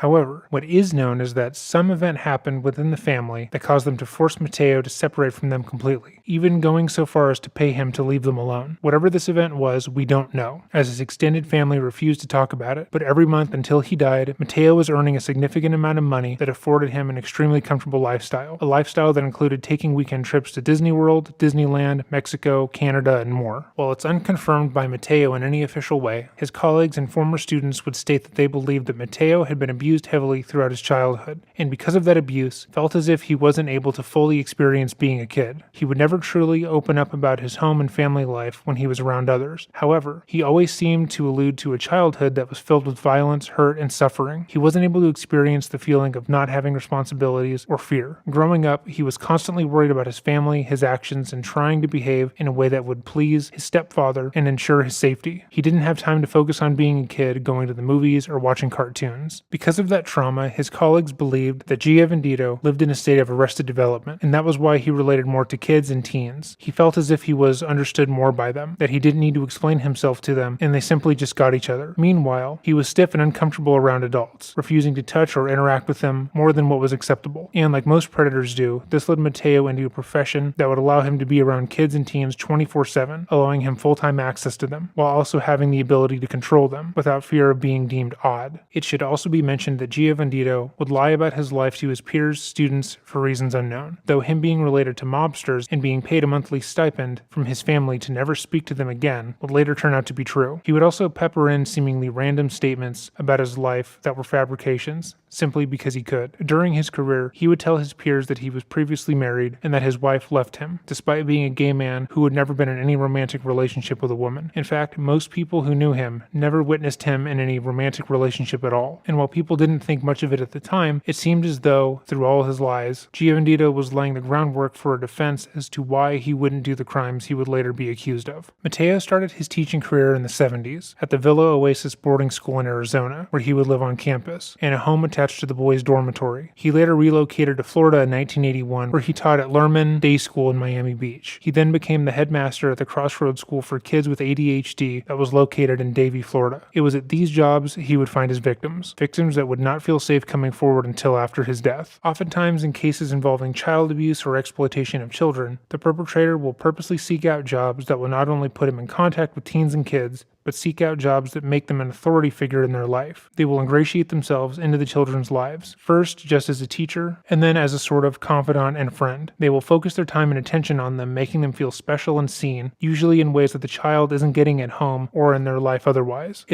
However, what is known is that some event happened within the family that caused them to force Mateo to separate from them completely, even going so far as to pay him to leave them alone. Whatever this event was, we don't know, as his extended family refused to talk about it, but every month until he died, Mateo was earning a significant amount of money that afforded him an extremely comfortable lifestyle, a lifestyle that included taking weekend trips to Disney World, Disneyland, Mexico, Canada, and more. While it's unconfirmed by Mateo in any official way, his colleagues and former students would state that they believed that Mateo had been abused heavily throughout his childhood, and because of that abuse, felt as if he wasn't able to fully experience being a kid. He would never truly open up about his home and family life when he was around others. However, he always seemed to allude to a childhood that was filled with violence, hurt, and suffering. He wasn't able to experience the feeling of not having responsibilities or fear. Growing up, he was constantly worried about his family, his actions, and trying to behave in a way that would please his stepfather and ensure his safety. He didn't have time to focus on being a kid, going to the movies, or watching cartoons. Because of that trauma, his colleagues believed that Gia Vendito lived in a state of arrested development, and that was why he related more to kids and teens. He felt as if he was understood more by them, that he didn't need to explain himself to them, and they simply just got each other. Meanwhile, he was stiff and uncomfortable around adults, refusing to touch or interact with them more than what was acceptable. And like most predators do, this led Mateo into a profession that would allow him to be around kids and teens 24/7, allowing him full-time access to them, while also having the ability to control them, without fear of being deemed odd. It should also be mentioned that Gia Vendito would lie about his life to his peers, students, for reasons unknown, though him being related to mobsters and being paid a monthly stipend from his family to never speak to them again would later turn out to be true. He would also pepper in seemingly random statements about his life that were fabrications, simply because he could. During his career, he would tell his peers that he was previously married and that his wife left him, despite being a gay man who had never been in any romantic relationship with a woman. In fact, most people who knew him never witnessed him in any romantic relationship at all, and while people didn't think much of it at the time, it seemed as though, through all his lies, Gia Vendito was laying the groundwork for a defense as to why he wouldn't do the crimes he would later be accused of. Mateo started his teaching career in the 70s at the Villa Oasis boarding school in Arizona, where he would live on campus, in a home attached to the boys' dormitory. He later relocated to Florida in 1981, where he taught at Lerman Day School in Miami Beach. He then became the headmaster at the Crossroads School for Kids with ADHD that was located in Davie, Florida. It was at these jobs he would find his victims that would not feel safe coming forward until after his death. Oftentimes, in cases involving child abuse or exploitation of children, the perpetrator will purposely seek out jobs that will not only put him in contact with teens and kids, but seek out jobs that make them an authority figure in their life. They will ingratiate themselves into the children's lives, first just as a teacher, and then as a sort of confidant and friend. They will focus their time and attention on them, making them feel special and seen, usually in ways that the child isn't getting at home or in their life otherwise.